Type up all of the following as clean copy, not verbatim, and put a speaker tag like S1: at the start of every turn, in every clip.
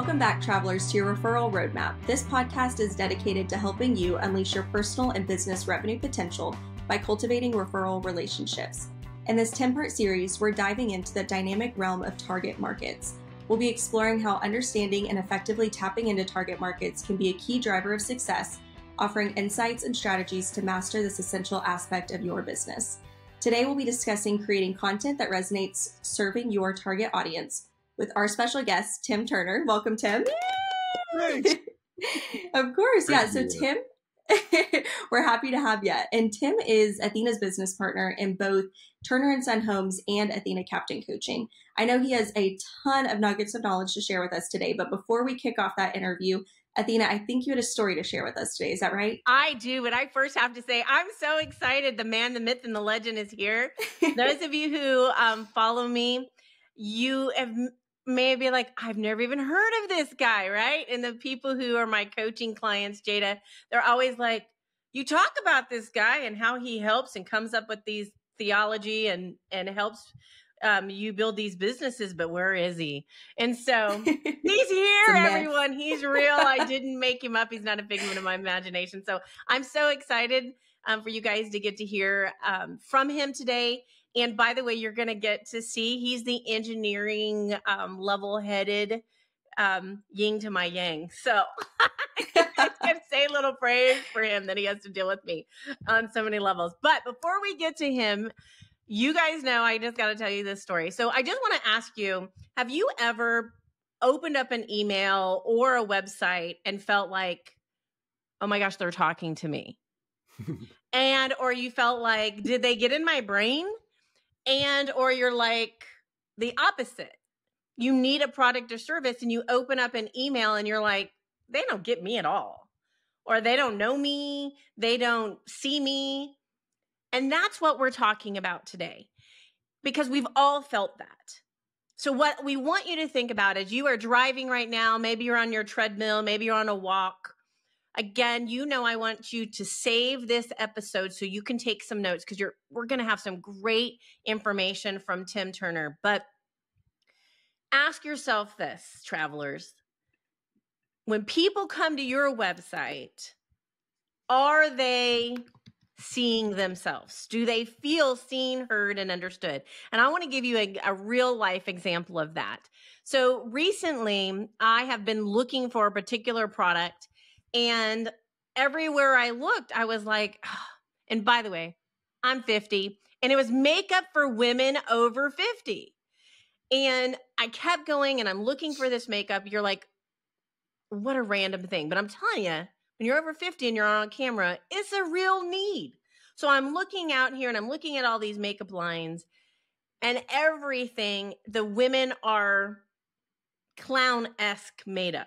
S1: Welcome back, travelers, to your referral roadmap. This podcast is dedicated to helping you unleash your personal and business revenue potential by cultivating referral relationships. In this 10-part series, we're diving into the dynamic realm of target markets. We'll be exploring how understanding and effectively tapping into target markets can be a key driver of success, offering insights and strategies to master this essential aspect of your business. Today, we'll be discussing creating content that resonates serving your target audience with our special guest, Tim Turner. Welcome, Tim.
S2: Thanks.
S1: Of course.
S2: Thank
S1: Yeah. So
S2: you.
S1: Tim, we're happy to have you. And Tim is Athena's business partner in both Turner & Son Homes and Athena Captain Coaching. I know he has a ton of nuggets of knowledge to share with us today, but before we kick off that interview, Athena, I think you had a story to share with us today. Is that right?
S3: I do, but I first have to say, I'm so excited. The man, the myth, and the legend is here. Those of you who follow me, you have maybe like, I've never even heard of this guy, right? And the people who are my coaching clients, Jada, they're always like, you talk about this guy and how he helps and comes up with these theology and helps you build these businesses, but where is he? And so he's here, everyone. He's real. I didn't make him up. He's not a figment of my imagination. So I'm so excited for you guys to get to hear from him today. And by the way, you're going to get to see he's the engineering level-headed yin to my yang. So I can say a little praise for him that he has to deal with me on so many levels. But before we get to him, you guys know I just got to tell you this story. So I just want to ask you, have you ever opened up an email or a website and felt like, oh my gosh, they're talking to me? Or you felt like, did they get in my brain? Or you're like the opposite. You need a product or service and you open up an email and you're like, they don't get me at all. Or they don't know me. They don't see me. And that's what we're talking about today, because we've all felt that. So what we want you to think about is you are driving right now. Maybe you're on your treadmill. Maybe you're on a walk. Again, I want you to save this episode so you can take some notes, because we're going to have some great information from Tim Turner. But ask yourself this, travelers. When people come to your website, are they seeing themselves? Do they feel seen, heard, and understood? And I want to give you a real life example of that. So recently, I have been looking for a particular product, and everywhere I looked, I was like, oh. And by the way, I'm 50, and it was makeup for women over 50. And I kept going, and I'm looking for this makeup. You're like, what a random thing. But I'm telling you, when you're over 50 and you're on camera, it's a real need. So I'm looking out here and I'm looking at all these makeup lines, and everything, the women are clown-esque made up.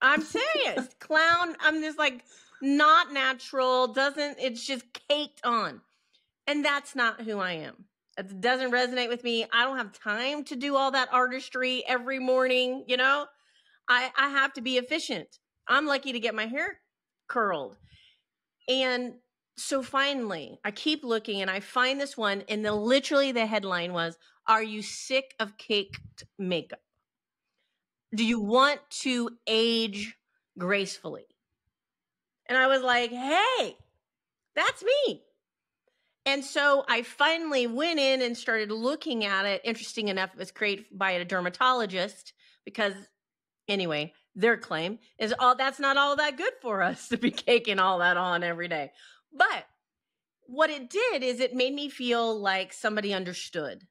S3: I'm serious. Clown, I'm just like, not natural, it's just caked on. And that's not who I am. It doesn't resonate with me. I don't have time to do all that artistry every morning, I have to be efficient. I'm lucky to get my hair curled. And so finally, I keep looking and I find this one, and literally the headline was, "Are you sick of caked makeup? Do you want to age gracefully?" And I was like, hey, that's me. And so I finally went in and started looking at it. Interesting enough, it was created by a dermatologist, because anyway, their claim is that's not all that good for us to be caking all that on every day. But what it did is it made me feel like somebody understood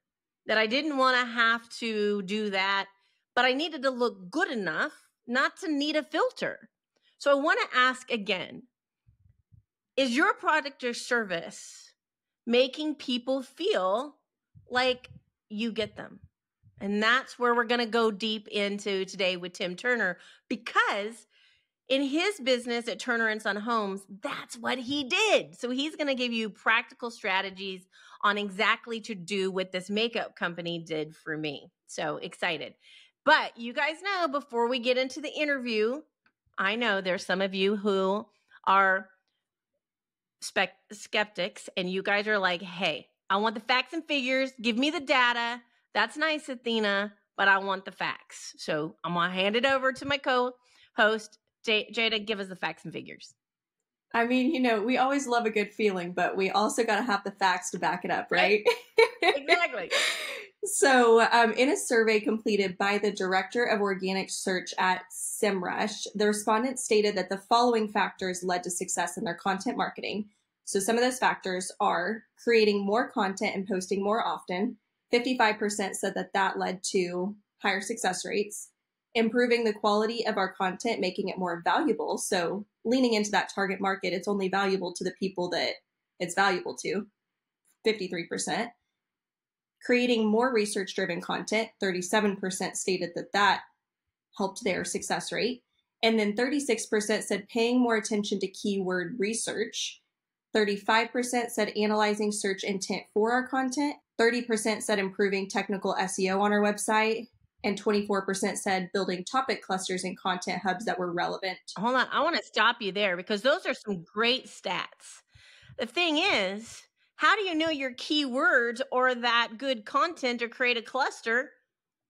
S3: that I didn't want to have to do that, but I needed to look good enough not to need a filter. So I want to ask again, is your product or service making people feel like you get them? And that's where we're going to go deep into today with Tim Turner, because in his business at Turner & Son Homes, that's what he did. So he's going to give you practical strategies on exactly to do what this makeup company did for me. So excited. But you guys know, before we get into the interview, I know there's some of you who are skeptics, and you guys are like, hey, I want the facts and figures. Give me the data. That's nice, Athena, but I want the facts. So I'm going to hand it over to my co-host, Jada. Give us the facts and figures.
S1: I mean, we always love a good feeling, but we also got to have the facts to back it up, right?
S3: Exactly.
S1: So in a survey completed by the Director of Organic Search at SEMrush, the respondents stated that the following factors led to success in their content marketing. So some of those factors are creating more content and posting more often. 55% said that led to higher success rates. Improving the quality of our content, making it more valuable. So leaning into that target market, it's only valuable to the people that it's valuable to, 53%. Creating more research-driven content, 37% stated that helped their success rate. And then 36% said paying more attention to keyword research. 35% said analyzing search intent for our content. 30% said improving technical SEO on our website. And 24% said building topic clusters and content hubs that were relevant.
S3: Hold on. I want to stop you there because those are some great stats. The thing is, how do you know your keywords or that good content or create a cluster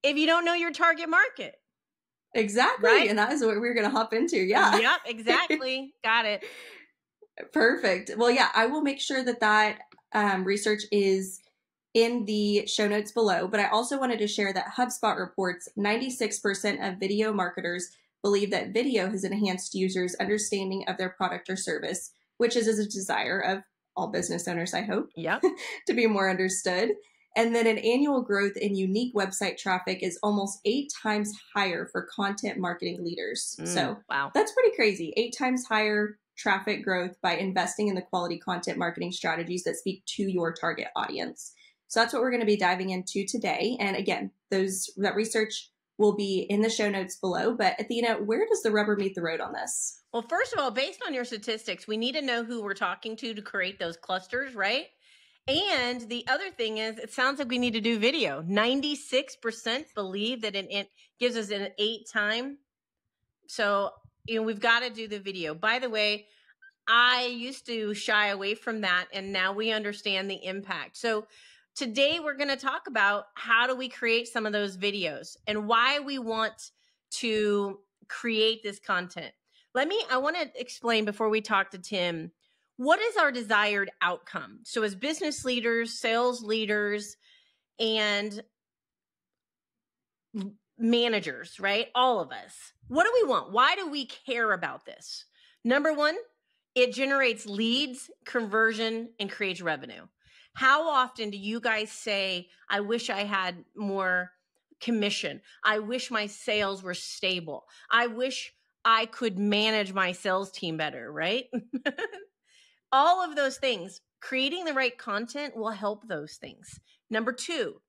S3: if you don't know your target market?
S1: Exactly. Right? And that is what we're going to hop into. Yeah.
S3: Yep, exactly. Got it.
S1: Perfect. Well, yeah, I will make sure that research is in the show notes below, but I also wanted to share that HubSpot reports 96% of video marketers believe that video has enhanced users' understanding of their product or service, which is a desire of all business owners, I hope, to be more understood. And then an annual growth in unique website traffic is almost 8 times higher for content marketing leaders. So wow, that's pretty crazy. 8 times higher traffic growth by investing in the quality content marketing strategies that speak to your target audience. So that's what we're going to be diving into today. And again, that research will be in the show notes below. But Athena, where does the rubber meet the road on this?
S3: Well, first of all, based on your statistics, we need to know who we're talking to create those clusters, right? And the other thing is, it sounds like we need to do video. 96% believe that it gives us an 8 time. So, we've got to do the video. By the way, I used to shy away from that, and now we understand the impact. So today we're going to talk about how do we create some of those videos and why we want to create this content. I want to explain before we talk to Tim, what is our desired outcome? So as business leaders, sales leaders, and managers, right? All of us. What do we want? Why do we care about this? Number one, it generates leads, conversion, and creates revenue. How often do you guys say, I wish I had more commission? I wish my sales were stable. I wish I could manage my sales team better, right? All of those things, creating the right content will help those things. Number two,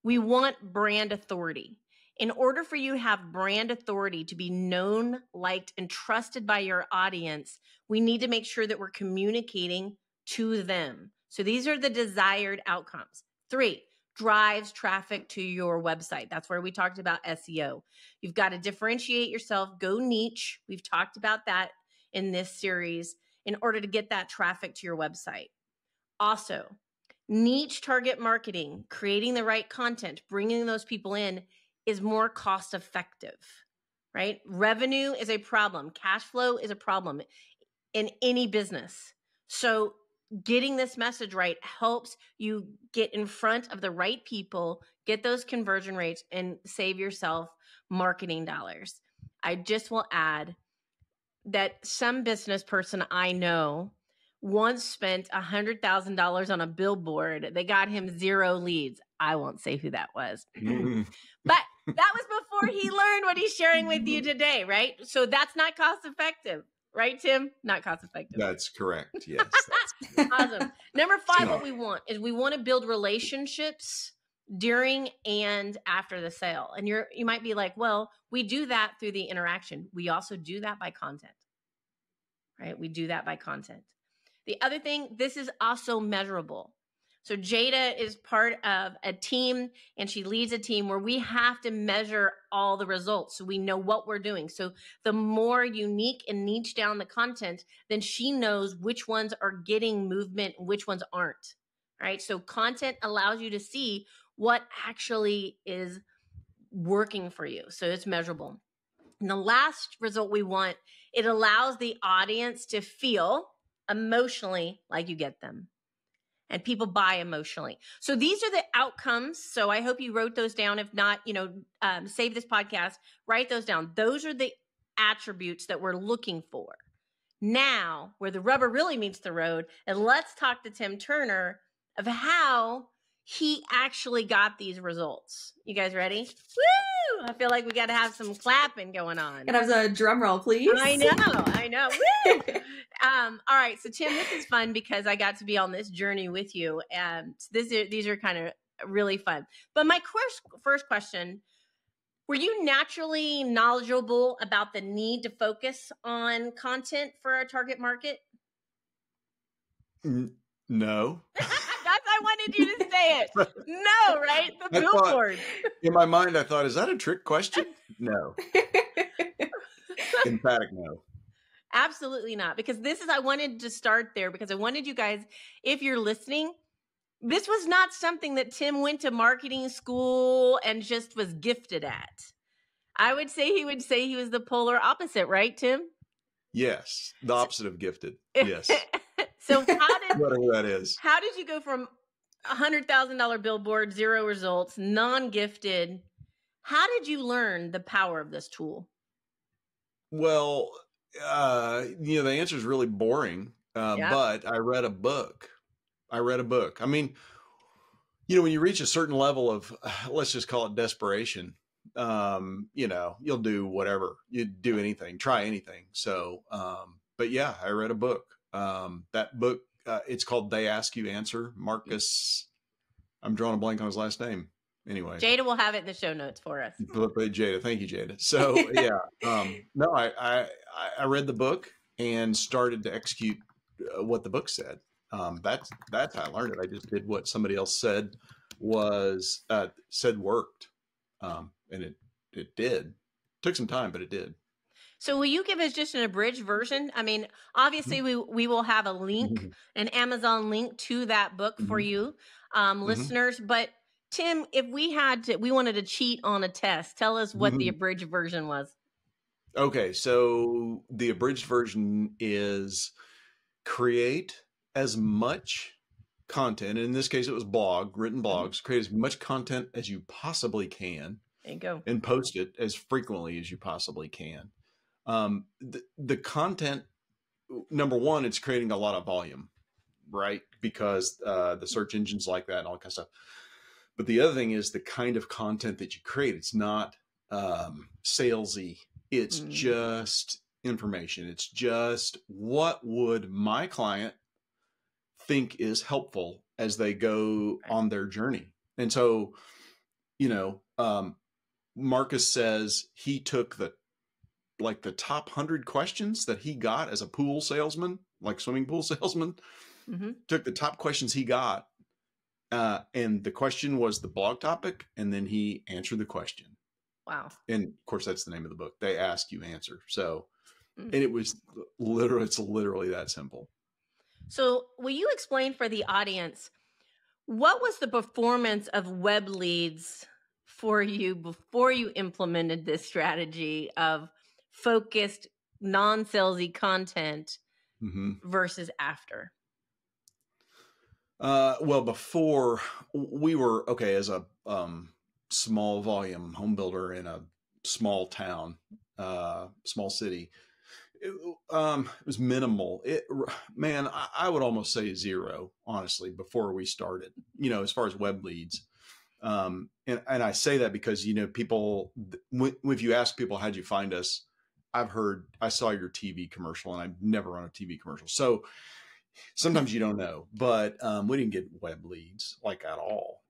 S3: we want brand authority. In order for you to have brand authority to be known, liked, and trusted by your audience, we need to make sure that we're communicating to them. So these are the desired outcomes. 3, drives traffic to your website. That's where we talked about SEO. You've got to differentiate yourself, go niche. We've talked about that in this series in order to get that traffic to your website. Also, niche target marketing, creating the right content, bringing those people in is more cost effective, right? Revenue is a problem. Cash flow is a problem in any business. So getting this message right helps you get in front of the right people, get those conversion rates, and save yourself marketing dollars. I just will add that some business person I know once spent $100,000 on a billboard. They got him 0 leads. I won't say who that was. But that was before he learned what he's sharing with you today, right? So that's not cost effective, right, Tim? Not cost effective.
S2: That's correct. Yes.
S3: Awesome. Number 5, what we want is we want to build relationships during and after the sale. And you might be like, well, we do that through the interaction. We also do that by content, right? We do that by content. The other thing, this is also measurable. So Jada is part of a team, and she leads a team where we have to measure all the results so we know what we're doing. So the more unique and niche down the content, then she knows which ones are getting movement and which ones aren't, right? So content allows you to see what actually is working for you. So it's measurable. And the last result we want, it allows the audience to feel emotionally like you get them. And people buy emotionally. So these are the outcomes. So I hope you wrote those down. If not, save this podcast, write those down. Those are the attributes that we're looking for. Now, where the rubber really meets the road, and let's talk to Tim Turner of how he actually got these results. You guys ready? Woo! I feel like we got to have some clapping going on.
S1: Can I have a drum roll, please?
S3: I know. Woo! All right. So Tim, this is fun because I got to be on this journey with you. And these are kind of really fun. But my first question, were you naturally knowledgeable about the need to focus on content for our target market?
S2: No.
S3: I wanted you to say it. No, right? The billboard.
S2: In my mind, I thought, is that a trick question? No. Emphatic no.
S3: Absolutely not. Because I wanted to start there because I wanted you guys, if you're listening, this was not something that Tim went to marketing school and just was gifted at. I would say he was the polar opposite, right, Tim?
S2: Yes. The opposite of gifted. Yes.
S3: So
S2: whatever that is.
S3: How did you go from $100,000 billboard, 0 results, non-gifted? How did you learn the power of this tool?
S2: Well, the answer is really boring, but I read a book. I mean, when you reach a certain level of, let's just call it desperation, you'll do whatever. You do anything, try anything. So, but yeah, I read a book. That book, it's called They Ask You Answer. Marcus, I'm drawing a blank on his last name. Anyway,
S3: Jada will have it in the show notes for us.
S2: Jada, thank you, Jada. So yeah, no, I read the book and started to execute what the book said. That's how I learned it. I just did what somebody else said worked, and it did. Took some time, but it did.
S3: So will you give us just an abridged version? I mean, obviously we will have a link, an Amazon link to that book for you, listeners. But Tim, if we wanted to cheat on a test, tell us what the abridged version was.
S2: Okay. So the abridged version is create as much content. In this case, it was written blogs, create as much content as you possibly can.
S3: There you go.
S2: And post it as frequently as you possibly can. The content, number one, it's creating a lot of volume, right? Because the search engines like that and all that kind of stuff. But the other thing is the kind of content that you create. It's not salesy. It's just information. It's just what would my client think is helpful as they go on their journey. And so, Marcus says he took the top 100 questions that he got as a pool salesman, like swimming pool salesman, took the top questions he got. And the question was the blog topic. And then he answered the question.
S3: Wow.
S2: And of course, that's the name of the book. They Ask You Answer. So, and it's literally that simple.
S3: So will you explain for the audience, what was the performance of web leads for you before you implemented this strategy of focused, non-salesy content versus after?
S2: Well, before we were, as a small volume home builder in a small town, small city, it was minimal. I would almost say 0, honestly, before we started, as far as web leads. And I say that because, people, if you ask people, how'd you find us? I saw your TV commercial and I've never run a TV commercial. So sometimes you don't know, but we didn't get web leads at all.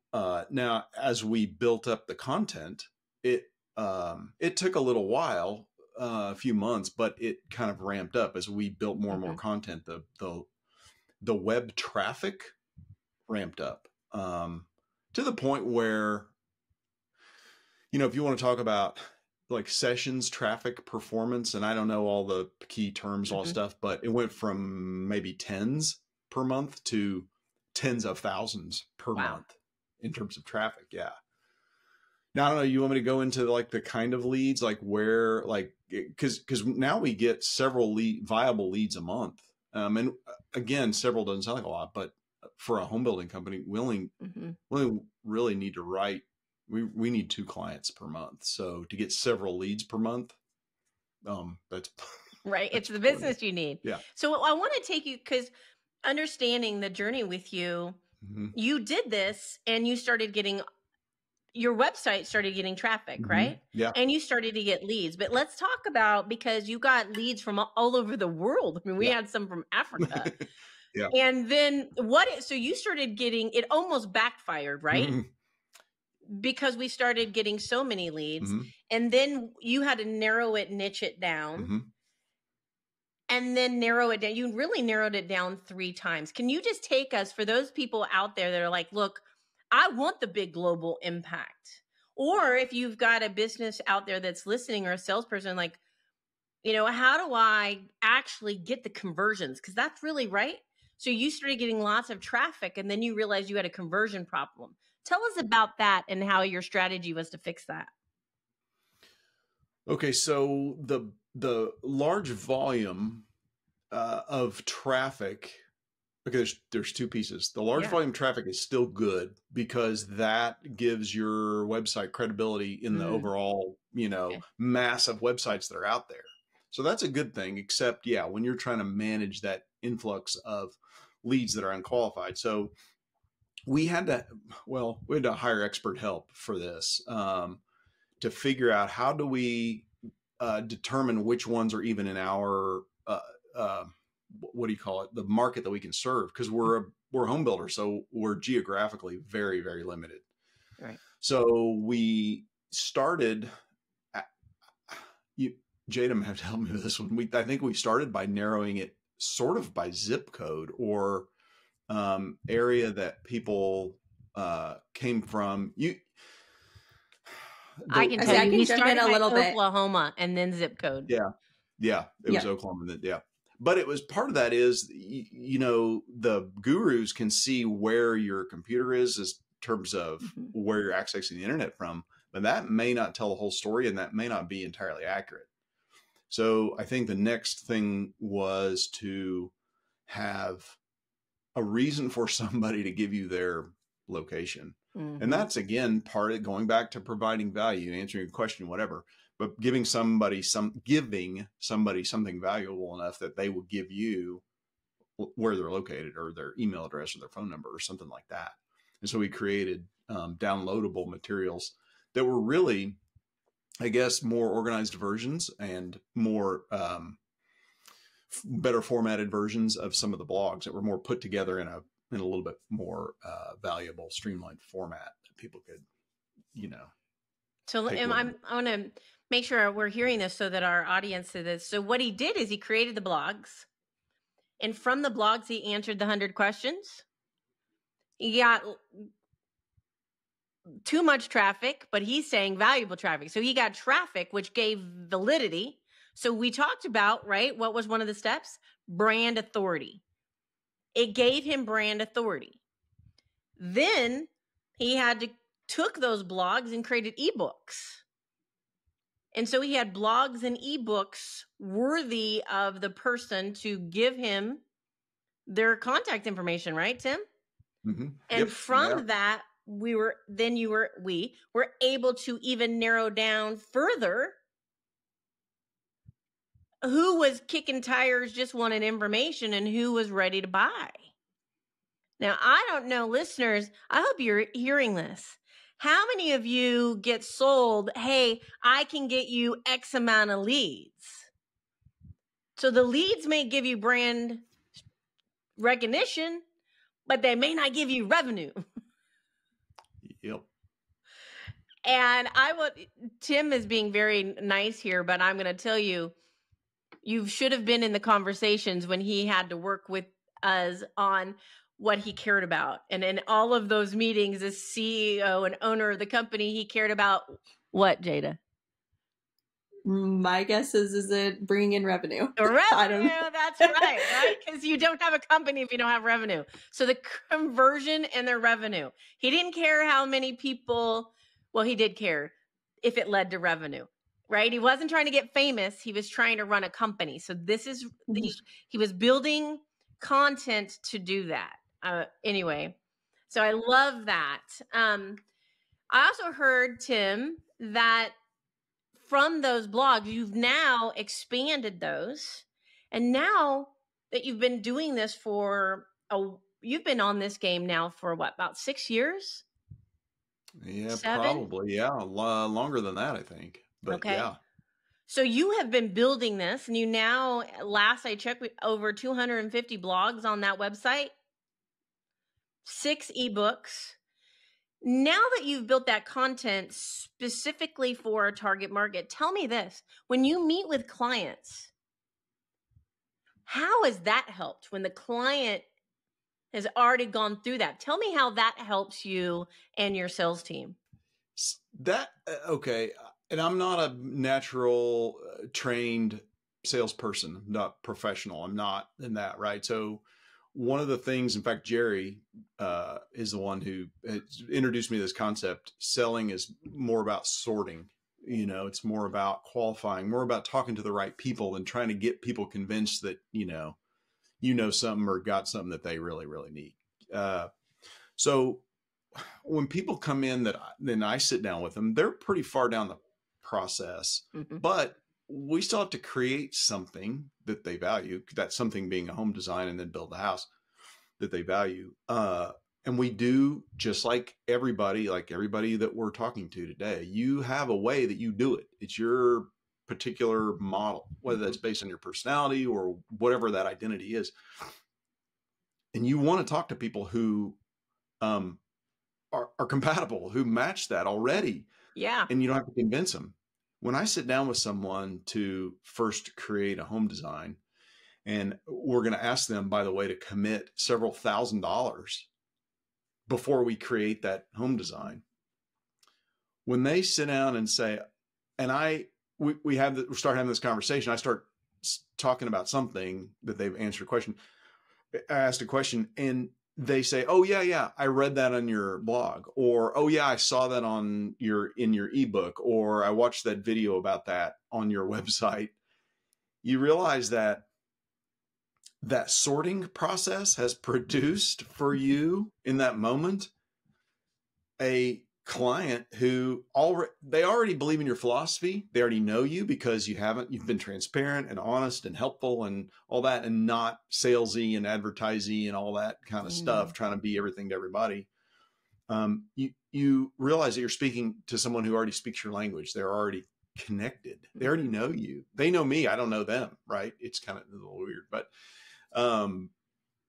S2: Now, as we built up the content, it took a little while, a few months, but it kind of ramped up as we built more and more content. The web traffic ramped up to the point where, if you want to talk about sessions, traffic, performance, and I don't know all the key terms, all stuff, but it went from maybe tens per month to tens of thousands per month in terms of traffic. Yeah. Now, I don't know, you want me to go into like the kind of leads, like where, like, because now we get several viable leads a month. And again, several doesn't sound like a lot, but for a home building company, we only really need to write, we need 2 clients per month. So to get several leads per month, that's
S3: right. It's the business you need.
S2: Yeah.
S3: So I want to take you, because understanding the journey with you, you did this and you started getting, your website started getting traffic, right?
S2: Yeah.
S3: And you started to get leads. But let's talk about, because you got leads from all over the world. I mean, we had some from Africa.
S2: Yeah.
S3: And then so you started getting, it almost backfired, right? Because we started getting so many leads. And then you had to niche it down. And then narrow it down. You really narrowed it down 3 times. Can you just take us, for those people out there that are like, look, I want the big global impact. Or if you've got a business out there that's listening, or a salesperson, like, you know, how do I actually get the conversions? Because that's really right. So you started getting lots of traffic and then you realized you had a conversion problem. Tell us about that and how your strategy was to fix that.
S2: Okay. So the large volume of traffic, okay, there's 2 pieces. The large volume traffic is still good because that gives your website credibility in the overall, mass of websites that are out there. So that's a good thing, except when you're trying to manage that influx of leads that are unqualified. So we had to hire expert help for this, to figure out how do we determine which ones are even in our, what do you call it? The market that we can serve, because we're a home builder, so we're geographically very, very limited.
S3: Right.
S2: So we started. Jada may have to help me with this one. I think we started by narrowing it sort of by zip code or area that people came from.
S3: I can tell you,
S1: I can jump in a little bit.
S3: Oklahoma and then zip code.
S2: Yeah, it was Oklahoma. But it was part of that is, the gurus can see where your computer is in terms of where you're accessing the internet from, but that may not tell the whole story and that may not be entirely accurate. So I think the next thing was to have a reason for somebody to give you their location. And that's, again, part of going back to providing value, answering a question, whatever. But giving somebody something valuable enough that they will give you where they're located or their email address or their phone number or something like that. And so we created downloadable materials that were really, I guess, more organized versions and more better formatted versions of some of the blogs that were more put together in a little bit more valuable, streamlined format that people could,
S3: So I want to make sure we're hearing this so that our audience is this. So what he did is he created the blogs, and from the blogs, he answered the 100 questions. He got too much traffic, but he's saying valuable traffic. So he got traffic, which gave validity. So we talked about, right, what was one of the steps? Brand authority. It gave him brand authority. Then he took those blogs and created ebooks. And so he had blogs and ebooks worthy of the person to give him their contact information, right, Tim? And from that, we were able to even narrow down further who was kicking tires, just wanted information, and who was ready to buy. Now, I don't know, listeners, I hope you're hearing this. How many of you get sold, hey, I can get you X amount of leads? So the leads may give you brand recognition, but they may not give you revenue.
S2: Yep.
S3: And Tim is being very nice here, but I'm going to tell you, you should have been in the conversations when he had to work with us on what he cared about. And in all of those meetings, as CEO and owner of the company, he cared about what, Jada?
S1: My guess is it bringing in revenue?
S3: Revenue,
S1: I don't know.
S3: That's right? Because you don't have a company if you don't have revenue. So the conversion and their revenue. He didn't care how many people Well, he did care if it led to revenue, right? He wasn't trying to get famous. He was trying to run a company. So this is, he was building content to do that. Anyway, so I love that. I also heard, Tim, that from those blogs, you've now expanded those. And now that you've been doing this you've been on this game now for what, about 6 years?
S2: Yeah,
S3: 7?
S2: probably. Yeah, longer than that, I think. But
S3: Okay.
S2: yeah.
S3: So you have been building this, and you now, last I checked, over 250 blogs on that website, 6 ebooks. Now that you've built that content specifically for a target market, tell me this. When you meet with clients, how has that helped when the client has already gone through that? Tell me how that helps you and your sales team.
S2: That, okay. And I'm not a natural trained salesperson. I'm not professional. I'm not in that, right? So one of the things, in fact, Jerry is the one who introduced me to this concept. Selling is more about sorting. It's more about qualifying, more about talking to the right people than trying to get people convinced that, you know something or got something that they really, really need. So when people come in then I sit down with them, they're pretty far down the process, but we still have to create something that they value. That something being a home design and then build a house that they value. And we do, just like everybody that we're talking to today, you have a way that you do it. It's your particular model, whether that's based on your personality or whatever that identity is. And you want to talk to people who are compatible, who match that already.
S3: Yeah.
S2: And you don't have to convince them. When I sit down with someone to first create a home design, and we're going to ask them, by the way, to commit several $1,000s before we create that home design. When they sit down and say, and we start having this conversation, I start talking about something that they've answered a question. I asked a question and they say, oh yeah, I read that on your blog, or, oh yeah, I saw that in your ebook, or I watched that video about that on your website. You realize that sorting process has produced for you in that moment a client who they already believe in your philosophy. They already know you because you've been transparent and honest and helpful and all that, and not salesy and advertisey and all that kind of stuff, trying to be everything to everybody. You realize that you're speaking to someone who already speaks your language. They're already connected. They already know you. They know me. I don't know them. Right. It's kind of a little weird, but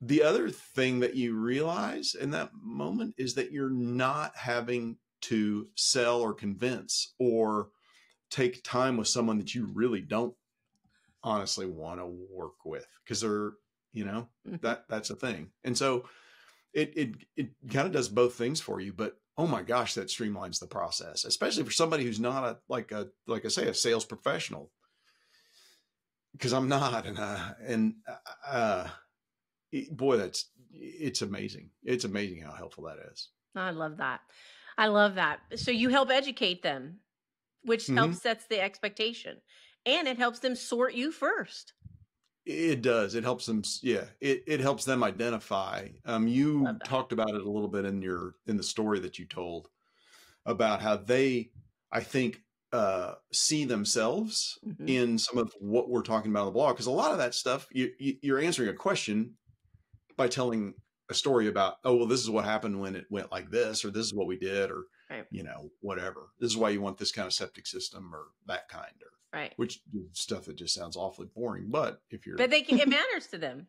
S2: the other thing that you realize in that moment is that you're not having to sell or convince or take time with someone that you really don't honestly want to work with, because they're, that's a thing. And so it kind of does both things for you, but oh my gosh, that streamlines the process, especially for somebody who's not like I say, a sales professional, because I'm not. Boy, it's amazing. It's amazing how helpful that is.
S3: I love that. So you help educate them, which helps sets the expectation, and it helps them sort you first.
S2: It does. It helps them. Yeah. It helps them identify. You talked about it a little bit in the story that you told about how they, I think, see themselves in some of what we're talking about on the blog. Because a lot of that stuff, you're answering a question by telling a story about, oh, well, this is what happened when it went like this, or this is what we did, or, whatever. This is why you want this kind of septic system, or that kind, or which stuff that just sounds awfully boring. But
S3: it matters to them.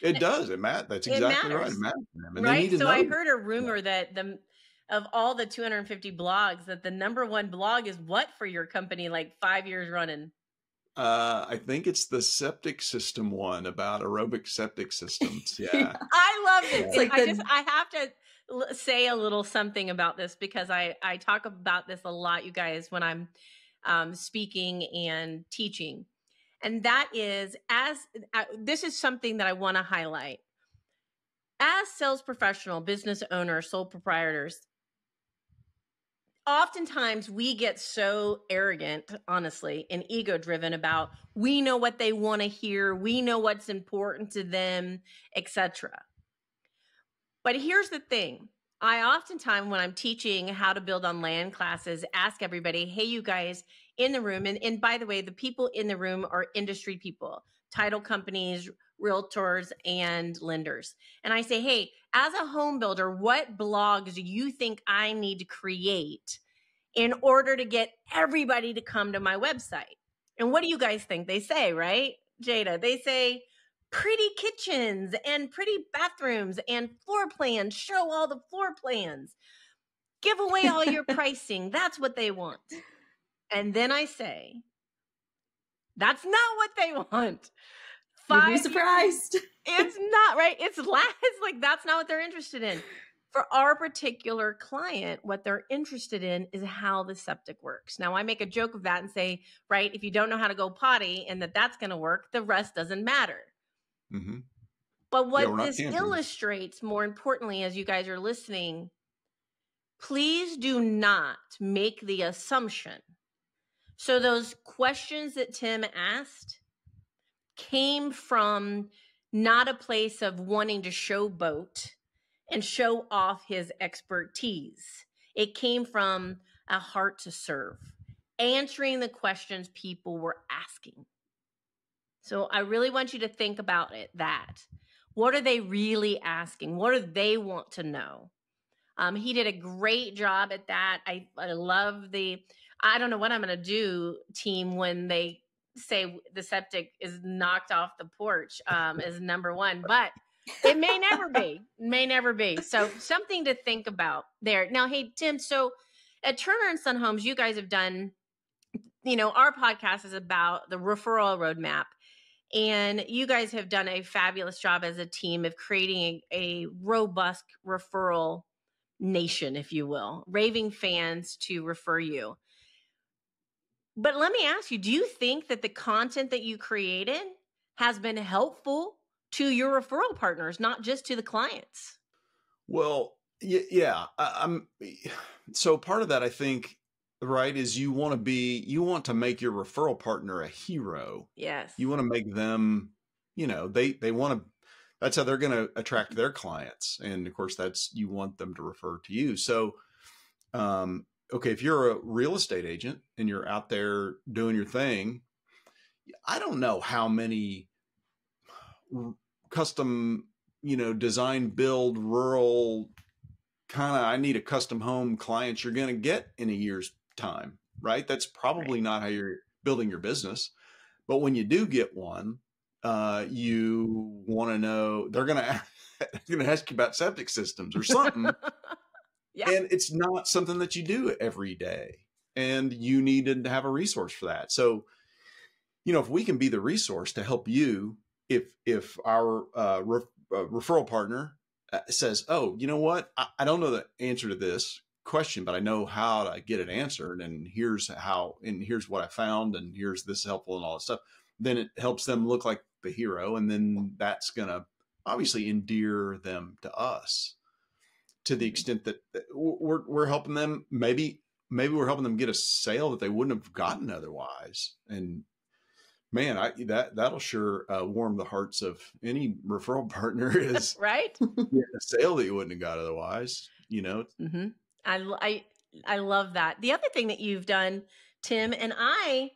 S2: It does. It matters. That's exactly right. It matters to them. And
S3: right. So I heard a rumor that of all the 250 blogs, that the number one blog is what for your company, like 5 years running?
S2: I think it's the septic system one, about aerobic septic systems. Yeah.
S3: I love it. Yeah. I have to say a little something about this, because I talk about this a lot, you guys, when I'm speaking and teaching. And that is, this is something that I want to highlight. As sales professional, business owners, sole proprietors, oftentimes we get so arrogant, honestly, and ego driven about we know what they want to hear, we know what's important to them, etc. But here's the thing. I oftentimes, when I'm teaching how to build on land classes, ask everybody, hey, you guys in the room, and by the way, the people in the room are industry people, title companies, realtors, and lenders. And I say, hey, as a home builder, what blogs do you think I need to create in order to get everybody to come to my website? And what do you guys think they say, right? Jada, they say, pretty kitchens and pretty bathrooms and floor plans. Show all the floor plans. Give away all your pricing. That's what they want. And then I say, that's not what they want.
S1: You'd be surprised.
S3: It's not, right? It's like, that's not what they're interested in. For our particular client, what they're interested in is how the septic works. Now, I make a joke of that and say, right, if you don't know how to go potty and that's going to work, the rest doesn't matter.
S2: Mm-hmm.
S3: But what this illustrates, more importantly, as you guys are listening, please do not make the assumption. So those questions that Tim asked came from not a place of wanting to showboat and show off his expertise. It came from a heart to serve, answering the questions people were asking. So I really want you to think about that. What are they really asking? What do they want to know? He did a great job at that. I love I don't know what I'm going to do, team, when they say the septic is knocked off the porch is number one, but it may never be. So something to think about there. Now, hey, Tim, so at Turner & Son Homes, you guys have done, our podcast is about the referral roadmap. And you guys have done a fabulous job as a team of creating a robust referral nation, if you will, raving fans to refer you. But let me ask you, do you think that the content that you created has been helpful to your referral partners, not just to the clients?
S2: Well, yeah. So part of that, I think, right, is you want to make your referral partner a hero.
S3: Yes.
S2: You want to make them, they want to, that's how they're going to attract their clients. And of course, you want them to refer to you. So, okay, if you're a real estate agent and you're out there doing your thing, I don't know how many custom, design, build, rural I need a custom home clients you're going to get in a year's time, right? That's probably not how you're building your business. But when you do get one, you want to know, they're going to ask you about septic systems or something. Yeah. And it's not something that you do every day. And you need to have a resource for that. So, if we can be the resource to help you, if our referral partner says, oh, you know what? I don't know the answer to this question, but I know how to get it answered. And here's what I found. And here's this helpful and all that stuff. Then it helps them look like the hero. And then that's going to obviously endear them to us to the extent that we're helping them. Maybe we're helping them get a sale that they wouldn't have gotten otherwise. And man, that'll sure warm the hearts of any referral partner is
S3: right.
S2: A sale that you wouldn't have got otherwise,
S3: Mm-hmm. I love that. The other thing that you've done, Tim, and I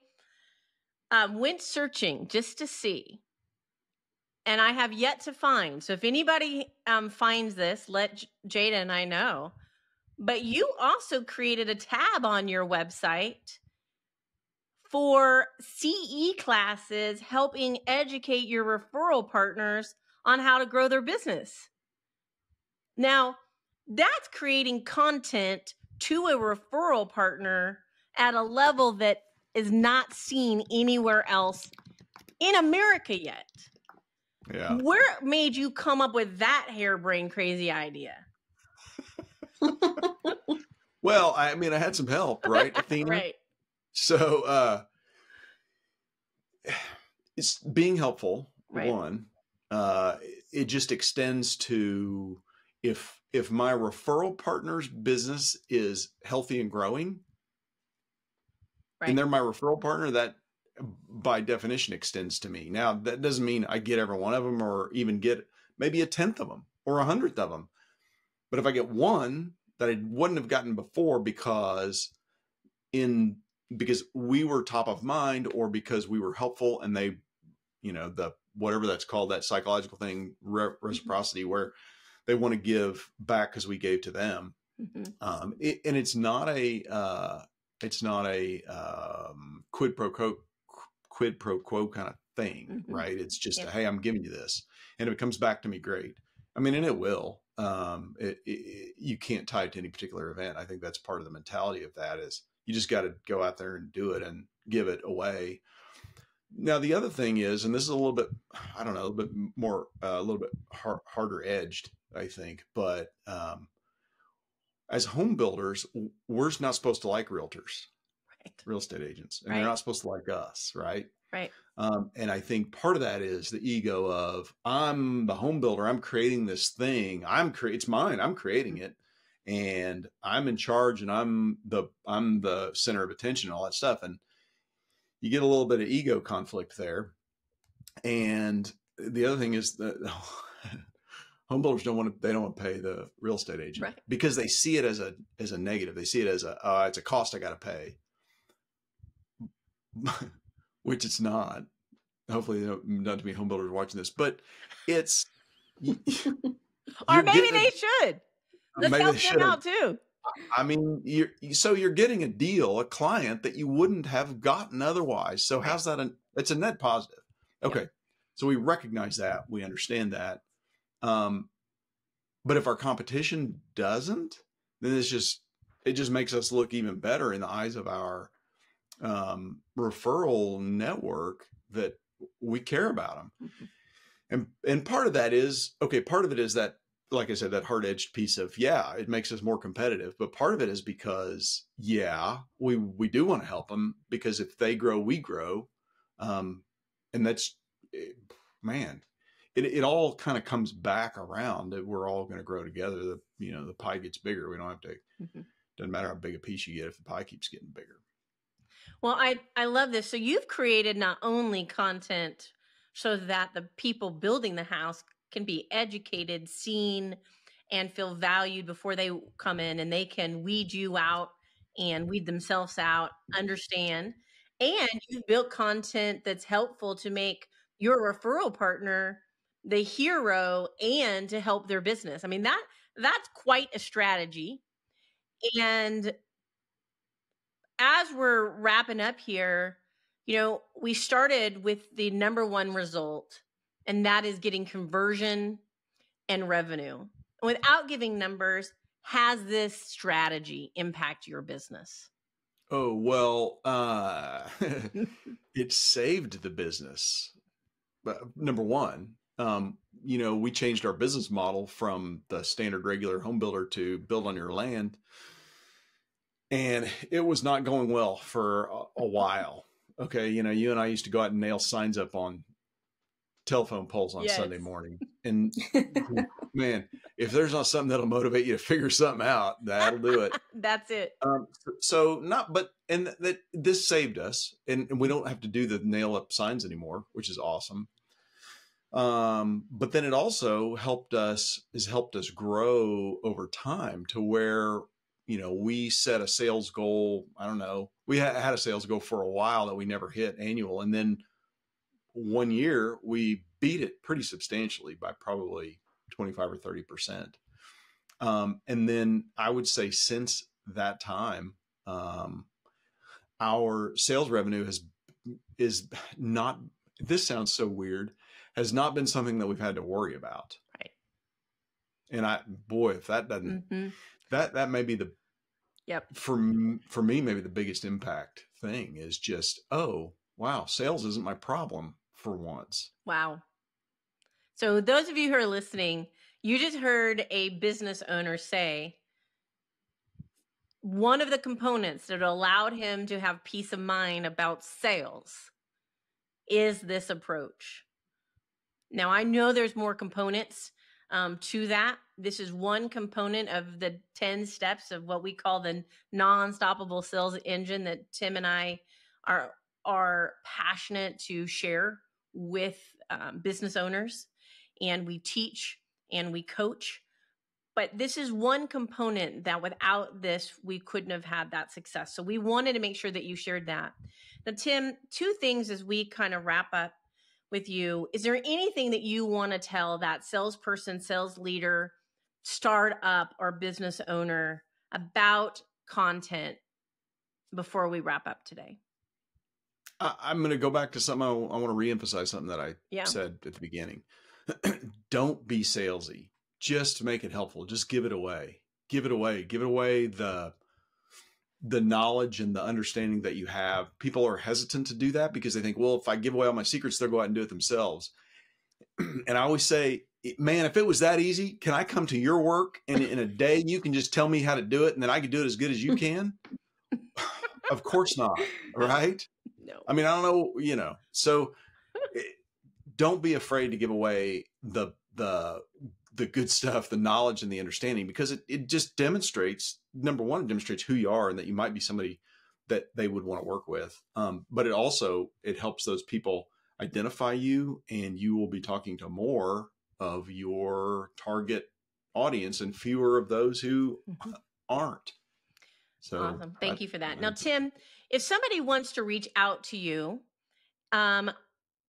S3: went searching just to see, and I have yet to find. So if anybody finds this, let Jada and I know. But you also created a tab on your website for CE classes, helping educate your referral partners on how to grow their business. Now, that's creating content to a referral partner at a level that is not seen anywhere else in America yet.
S2: Yeah.
S3: Where made you come up with that harebrained crazy idea?
S2: Well, I had some help, right, Athena?
S3: Right.
S2: So it's being helpful,
S3: right.
S2: one. It just extends to if my referral partner's business is healthy and growing, and they're my referral partner, that by definition extends to me. Now, that doesn't mean I get every one of them or even get maybe a 10th of them or 100th of them. But if I get one that I wouldn't have gotten before because we were top of mind, or because we were helpful, and they, the whatever that's called, that psychological thing, reciprocity, where they want to give back because we gave to them. And it's not a quid pro quo kind of thing, right? It's just hey, I'm giving you this, and if it comes back to me, great. I mean, and it will. You can't tie it to any particular event. I think that's part of the mentality of that, is you just got to go out there and do it and give it away. Now, the other thing is, and this is a little bit, I don't know, a little bit more, a little bit harder edged, I think, but as home builders, we're not supposed to like realtors, real estate agents, and they're not supposed to like us, right?
S3: Right.
S2: And I think part of that is the ego of, I'm the home builder, I'm creating this thing, it's mine, I'm creating it, and I'm in charge, and I'm the center of attention and all that stuff. And you get a little bit of ego conflict there. And the other thing is that home builders don't want to pay the real estate agent, because they see it as a negative. They see it as it's a cost I got to pay, which it's not. Hopefully, not to be home builders watching this, but it's.
S3: Or maybe they should. Let's help them out too.
S2: I mean, you're getting a deal, a client that you wouldn't have gotten otherwise. So how's that? It's a net positive. Okay. Yeah. So we recognize that, we understand that. But if our competition doesn't, then it just makes us look even better in the eyes of our referral network, that we care about them. And part of that is, part of it is that, like I said, that hard-edged piece of, it makes us more competitive. But part of it is because, we do want to help them, because if they grow, we grow. And that's, man, it all kind of comes back around that we're all going to grow together. The pie gets bigger. We don't have to, doesn't matter how big a piece you get if the pie keeps getting bigger.
S3: Well, I love this. So you've created not only content so that the people building the house can be educated, seen, and feel valued before they come in, and they can weed you out and weed themselves out, understand. And you've built content that's helpful to make your referral partner the hero and to help their business. I mean, that's quite a strategy. And as we're wrapping up here, we started with the number one result, and that is getting conversion and revenue. Without giving numbers, has this strategy impact your business?
S2: Oh, well, it saved the business. Number one, we changed our business model from the standard regular home builder to build on your land. And it was not going well for a while. Okay. You and I used to go out and nail signs up on telephone poles on Sunday morning. And man, if there's not something that'll motivate you to figure something out, that'll do it.
S3: That's it.
S2: This saved us, and we don't have to do the nail up signs anymore, which is awesome. But then it also helped us grow over time to where, we set a sales goal. I don't know. We had a sales goal for a while that we never hit, annual. And then one year we beat it pretty substantially by probably 25 or 30%. And then I would say since that time, our sales revenue is not, this sounds so weird, has not been something that we've had to worry about.
S3: Right.
S2: And if that doesn't, that may be for me, maybe the biggest impact thing is just, oh, wow, sales isn't my problem for once.
S3: Wow. So those of you who are listening, you just heard a business owner say one of the components that allowed him to have peace of mind about sales is this approach. Now, I know there's more components to that This is one component of the 10 steps of what we call the non-stoppable sales engine that Tim and I are passionate to share with business owners. And we teach and we coach. But this is one component that without this, we couldn't have had that success. So we wanted to make sure that you shared that. Now, Tim, two things as we kind of wrap up with you. Is there anything that you want to tell that salesperson, sales leader, startup, or business owner about content before we wrap up today?
S2: I'm going to go back to something. I want to reemphasize something that I said at the beginning. Don't be salesy. Just make it helpful. Just give it away. Give it away. Give it away the knowledge and the understanding that you have. People are hesitant to do that because they think, well, if I give away all my secrets, they'll go out and do it themselves. And I always say, man, if it was that easy, can I come to your work and in a day you can just tell me how to do it and then I can do it as good as you can? Of course not. Right?
S3: No.
S2: I mean, I don't know, so don't be afraid to give away the good stuff, the knowledge and the understanding, because it just demonstrates, number one, it demonstrates who you are and that you might be somebody that they would want to work with. But it helps those people identify you, and you will be talking to more of your target audience and fewer of those who aren't. So
S3: awesome. Thank you for that. Now, Tim, if somebody wants to reach out to you,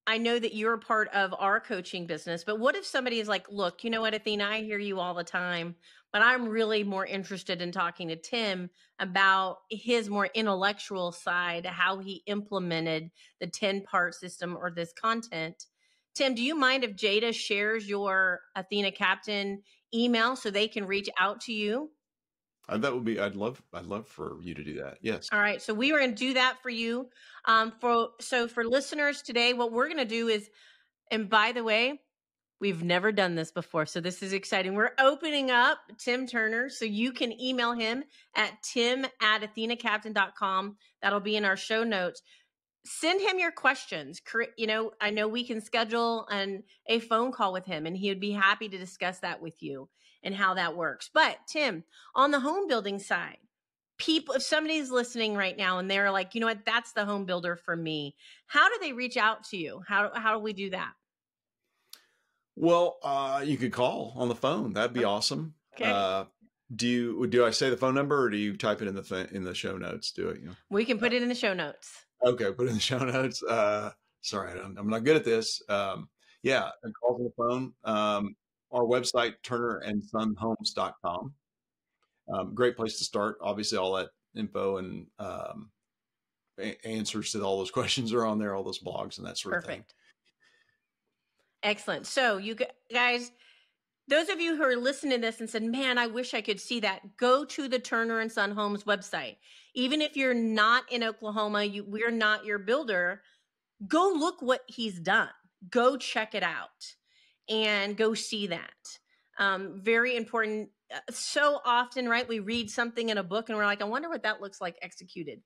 S3: I know that you're a part of our coaching business, but what if somebody is like, look, you know what, Athena, I hear you all the time, but I'm really more interested in talking to Tim about his more intellectual side, how he implemented the 10-part system or this content. Tim, do you mind if Jada shares your Athena Captain email so they can reach out to you?
S2: That would be, I'd love for you to do that. Yes.
S3: All right. So we were going to do that for you. For listeners today, what we're going to do is, and by the way, we've never done this before, so this is exciting. We're opening up Tim Turner, so you can email him at tim@athenacaptain.com. That'll be in our show notes. Send him your questions. I know we can schedule a phone call with him, and he would be happy to discuss that with you and how that works. But Tim, on the home building side, if somebody's listening right now and they're like, you know what, that's the home builder for me, how do they reach out to you? How do we do that?
S2: Well, you could call on the phone. That'd be awesome.
S3: Okay.
S2: Do I say the phone number, or do you type it in the show notes? Do it.
S3: We can put it in the show notes.
S2: Okay, put it in the show notes. Sorry, I'm not good at this. Yeah, and calls on the phone. Our website, turnerandsonhomes.com. Great place to start. Obviously, all that info and answers to all those questions are on there, all those blogs and that sort of thing.
S3: Perfect. Excellent. So you guys, those of you who are listening to this and said, man, I wish I could see that, go to the Turner and Son Homes website. Even if you're not in Oklahoma, we're not your builder, go look what he's done. Go check it out and go see that. Very important. So often, right, we read something in a book and we're like, I wonder what that looks like executed.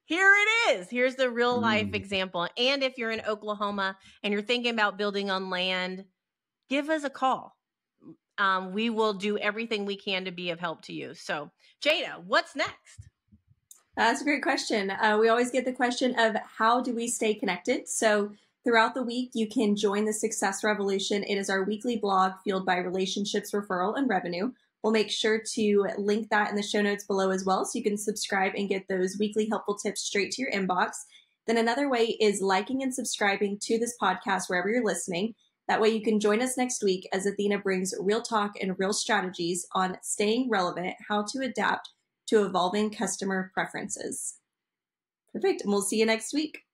S3: Here it is. Here's the real life example. And if you're in Oklahoma and you're thinking about building on land, give us a call. We will do everything we can to be of help to you. So, Jada, what's next?
S1: That's a great question. We always get the question of how do we stay connected? So throughout the week, you can join the Success Revolution. It is our weekly blog fueled by relationships, referral, and revenue. We'll make sure to link that in the show notes below as well, so you can subscribe and get those weekly helpful tips straight to your inbox. Then another way is liking and subscribing to this podcast wherever you're listening. That way you can join us next week as Athena brings real talk and real strategies on staying relevant, how to adapt to evolving customer preferences. Perfect. And we'll see you next week.